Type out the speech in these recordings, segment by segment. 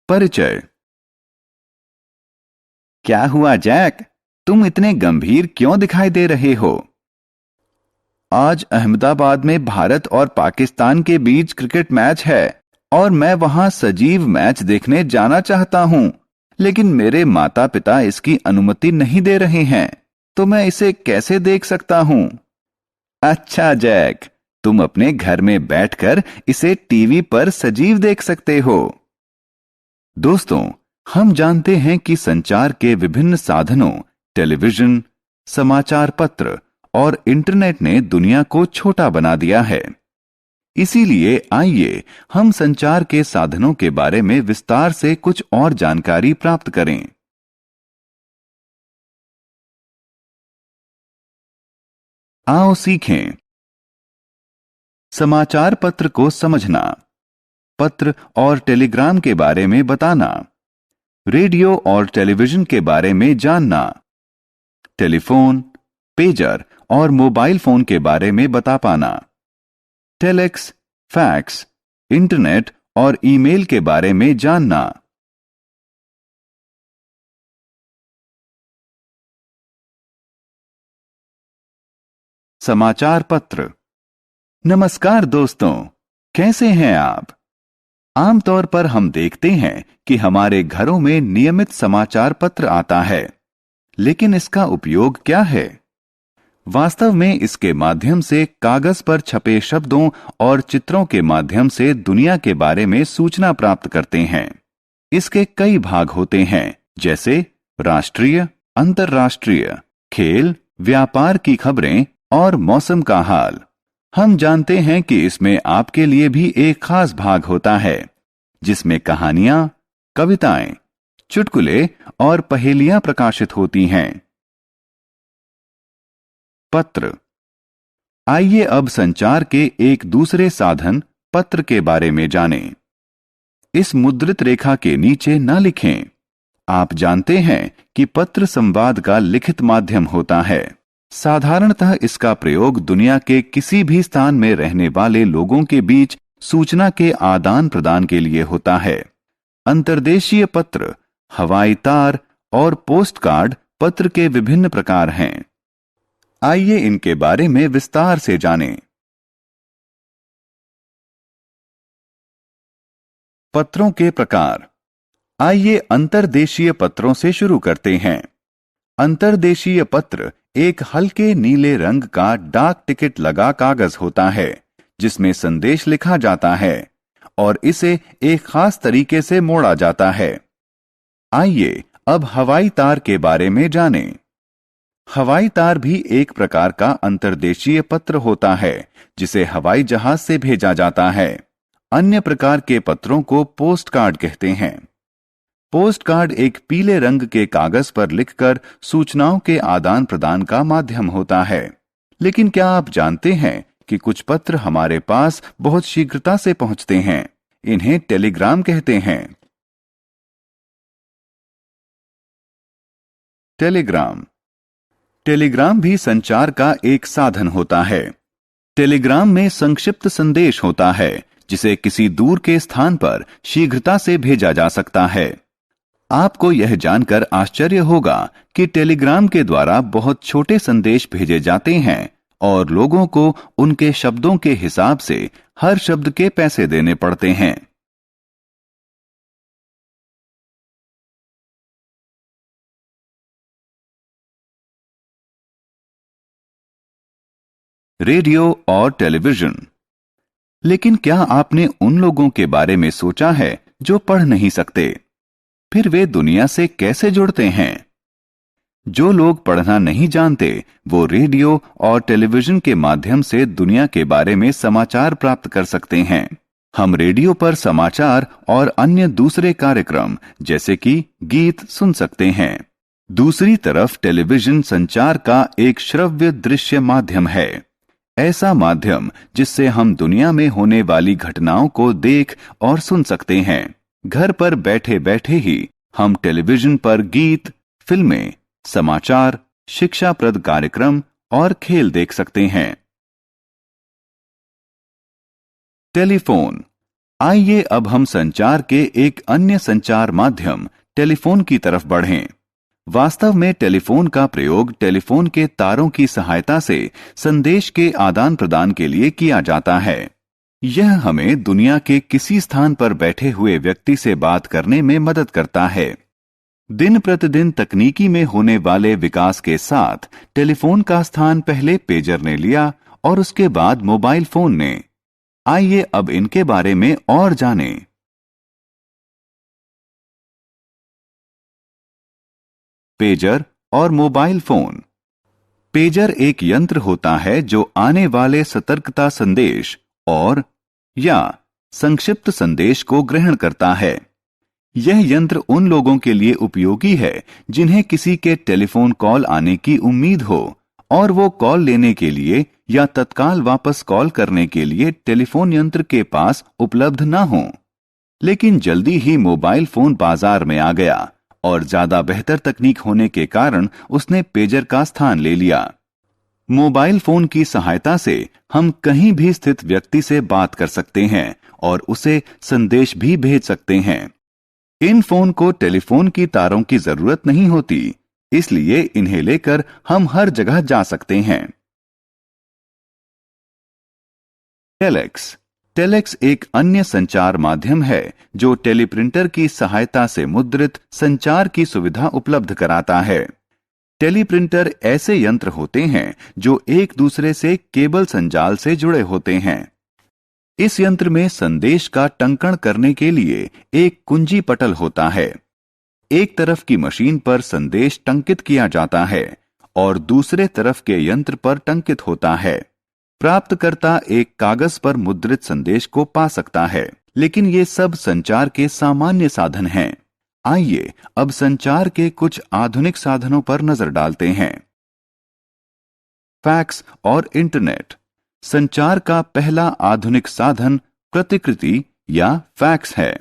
परिचय। क्या हुआ जैक, तुम इतने गंभीर क्यों दिखाई दे रहे हो? आज अहमदाबाद में भारत और पाकिस्तान के बीच क्रिकेट मैच है और मैं वहां सजीव मैच देखने जाना चाहता हूं, लेकिन मेरे माता पिता इसकी अनुमति नहीं दे रहे हैं, तो मैं इसे कैसे देख सकता हूं? अच्छा जैक, तुम अपने घर में बैठकर इसे टीवी पर सजीव देख सकते हो। दोस्तों, हम जानते हैं कि संचार के विभिन्न साधनों, टेलीविजन, समाचार पत्र और इंटरनेट ने दुनिया को छोटा बना दिया है। इसीलिए आइए हम संचार के साधनों के बारे में विस्तार से कुछ और जानकारी प्राप्त करें। आओ सीखें। समाचार पत्र को समझना, पत्र और टेलीग्राम के बारे में बताना, रेडियो और टेलीविजन के बारे में जानना, टेलीफोन, पेजर और मोबाइल फोन के बारे में बता पाना, टेलेक्स, फैक्स, इंटरनेट और ईमेल के बारे में जानना। समाचार पत्र। नमस्कार दोस्तों, कैसे हैं आप? आमतौर पर हम देखते हैं कि हमारे घरों में नियमित समाचार पत्र आता है, लेकिन इसका उपयोग क्या है? वास्तव में इसके माध्यम से कागज पर छपे शब्दों और चित्रों के माध्यम से दुनिया के बारे में सूचना प्राप्त करते हैं। इसके कई भाग होते हैं, जैसे राष्ट्रीय, अंतर्राष्ट्रीय, खेल, व्यापार की खबरें और मौसम का हाल। हम जानते हैं कि इसमें आपके लिए भी एक खास भाग होता है, जिसमें कहानियां, कविताएं, चुटकुले और पहेलियां प्रकाशित होती हैं। पत्र। आइए अब संचार के एक दूसरे साधन पत्र के बारे में जानें। इस मुद्रित रेखा के नीचे न लिखें। आप जानते हैं कि पत्र संवाद का लिखित माध्यम होता है। साधारणतः इसका प्रयोग दुनिया के किसी भी स्थान में रहने वाले लोगों के बीच सूचना के आदान प्रदान के लिए होता है। अंतर्देशीय पत्र, हवाई तार और पोस्ट कार्ड पत्र के विभिन्न प्रकार हैं। आइए इनके बारे में विस्तार से जानें। पत्रों के प्रकार। आइए अंतर्देशीय पत्रों से शुरू करते हैं। अंतर्देशीय पत्र एक हल्के नीले रंग का डाक टिकट लगा कागज होता है, जिसमें संदेश लिखा जाता है और इसे एक खास तरीके से मोड़ा जाता है। आइए अब हवाई तार के बारे में जानें। हवाई तार भी एक प्रकार का अंतर्देशीय पत्र होता है, जिसे हवाई जहाज से भेजा जाता है। अन्य प्रकार के पत्रों को पोस्ट कार्ड कहते हैं। पोस्ट कार्ड एक पीले रंग के कागज पर लिखकर सूचनाओं के आदान प्रदान का माध्यम होता है। लेकिन क्या आप जानते हैं कि कुछ पत्र हमारे पास बहुत शीघ्रता से पहुंचते हैं? इन्हें टेलीग्राम कहते हैं। टेलीग्राम। टेलीग्राम भी संचार का एक साधन होता है। टेलीग्राम में संक्षिप्त संदेश होता है, जिसे किसी दूर के स्थान पर शीघ्रता से भेजा जा सकता है। आपको यह जानकर आश्चर्य होगा कि टेलीग्राम के द्वारा बहुत छोटे संदेश भेजे जाते हैं और लोगों को उनके शब्दों के हिसाब से हर शब्द के पैसे देने पड़ते हैं। रेडियो और टेलीविजन। लेकिन क्या आपने उन लोगों के बारे में सोचा है जो पढ़ नहीं सकते? फिर वे दुनिया से कैसे जुड़ते हैं? जो लोग पढ़ना नहीं जानते, वो रेडियो और टेलीविजन के माध्यम से दुनिया के बारे में समाचार प्राप्त कर सकते हैं। हम रेडियो पर समाचार और अन्य दूसरे कार्यक्रम जैसे कि गीत सुन सकते हैं। दूसरी तरफ टेलीविजन संचार का एक श्रव्य दृश्य माध्यम है। ऐसा माध्यम जिससे हम दुनिया में होने वाली घटनाओं को देख और सुन सकते हैं। घर पर बैठे बैठे ही हम टेलीविजन पर गीत, फिल्में, समाचार, शिक्षाप्रद कार्यक्रम और खेल देख सकते हैं। टेलीफोन। आइए अब हम संचार के एक अन्य संचार माध्यम टेलीफोन की तरफ बढ़ें। वास्तव में टेलीफोन का प्रयोग टेलीफोन के तारों की सहायता से संदेश के आदान प्रदान के लिए किया जाता है। यह हमें दुनिया के किसी स्थान पर बैठे हुए व्यक्ति से बात करने में मदद करता है। दिन प्रतिदिन तकनीकी में होने वाले विकास के साथ टेलीफोन का स्थान पहले पेजर ने लिया और उसके बाद मोबाइल फोन ने। आइए अब इनके बारे में और जानें। पेजर और मोबाइल फोन। पेजर एक यंत्र होता है जो आने वाले सतर्कता संदेश और या संक्षिप्त संदेश को ग्रहण करता है। यह यंत्र उन लोगों के लिए उपयोगी है जिन्हें किसी के टेलीफोन कॉल आने की उम्मीद हो और वो कॉल लेने के लिए या तत्काल वापस कॉल करने के लिए टेलीफोन यंत्र के पास उपलब्ध न हो। लेकिन जल्दी ही मोबाइल फोन बाजार में आ गया और ज्यादा बेहतर तकनीक होने के कारण उसने पेजर का स्थान ले लिया। मोबाइल फोन की सहायता से हम कहीं भी स्थित व्यक्ति से बात कर सकते हैं और उसे संदेश भी भेज सकते हैं। इन फोन को टेलीफोन की तारों की जरूरत नहीं होती, इसलिए इन्हें लेकर हम हर जगह जा सकते हैं। टेलेक्स। टेलेक्स एक अन्य संचार माध्यम है जो टेलीप्रिंटर की सहायता से मुद्रित संचार की सुविधा उपलब्ध कराता है। टेलीप्रिंटर ऐसे यंत्र होते हैं जो एक दूसरे से केबल संजाल से जुड़े होते हैं। इस यंत्र में संदेश का टंकण करने के लिए एक कुंजी पटल होता है। एक तरफ की मशीन पर संदेश टंकित किया जाता है और दूसरे तरफ के यंत्र पर टंकित होता है। प्राप्तकर्ता एक कागज पर मुद्रित संदेश को पा सकता है, लेकिन ये सब संचार के सामान्य साधन हैं। आइए अब संचार के कुछ आधुनिक साधनों पर नजर डालते हैं। फैक्स और इंटरनेट। संचार का पहला आधुनिक साधन प्रतिकृति या फैक्स है।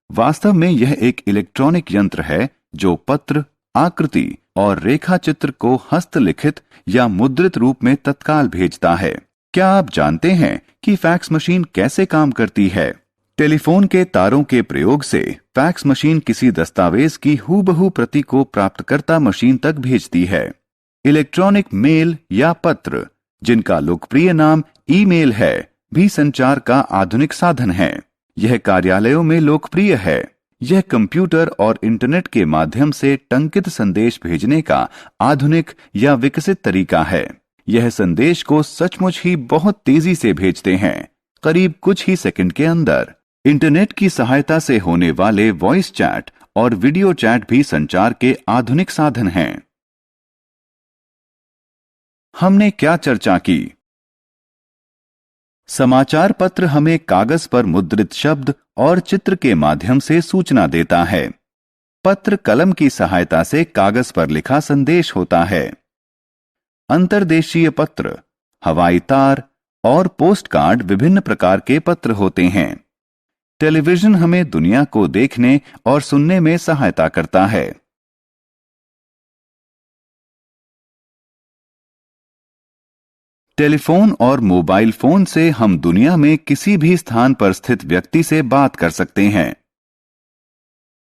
वास्तव में यह एक इलेक्ट्रॉनिक यंत्र है जो पत्र, आकृति और रेखा चित्र को हस्तलिखित या मुद्रित रूप में तत्काल भेजता है। क्या आप जानते हैं कि फैक्स मशीन कैसे काम करती है? टेलीफोन के तारों के प्रयोग से फैक्स मशीन किसी दस्तावेज की हूबहू प्रति को प्राप्तकर्ता मशीन तक भेजती है। इलेक्ट्रॉनिक मेल या पत्र, जिनका लोकप्रिय नाम ईमेल है, भी संचार का आधुनिक साधन है। यह कार्यालयों में लोकप्रिय है। यह कंप्यूटर और इंटरनेट के माध्यम से टंकित संदेश भेजने का आधुनिक या विकसित तरीका है। यह संदेश को सचमुच ही बहुत तेजी से भेजते हैं, करीब कुछ ही सेकंड के अंदर। इंटरनेट की सहायता से होने वाले वॉइस चैट और वीडियो चैट भी संचार के आधुनिक साधन हैं। हमने क्या चर्चा की? समाचार पत्र हमें कागज पर मुद्रित शब्द और चित्र के माध्यम से सूचना देता है। पत्र कलम की सहायता से कागज पर लिखा संदेश होता है। अंतर्देशीय पत्र, हवाई तार और पोस्ट कार्ड विभिन्न प्रकार के पत्र होते हैं। टेलीविजन हमें दुनिया को देखने और सुनने में सहायता करता है। टेलीफोन और मोबाइल फोन से हम दुनिया में किसी भी स्थान पर स्थित व्यक्ति से बात कर सकते हैं।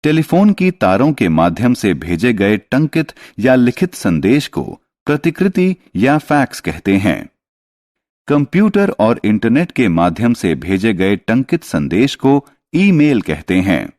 टेलीफोन की तारों के माध्यम से भेजे गए टंकित या लिखित संदेश को प्रतिकृति या फैक्स कहते हैं। कंप्यूटर और इंटरनेट के माध्यम से भेजे गए टंकित संदेश को ईमेल कहते हैं।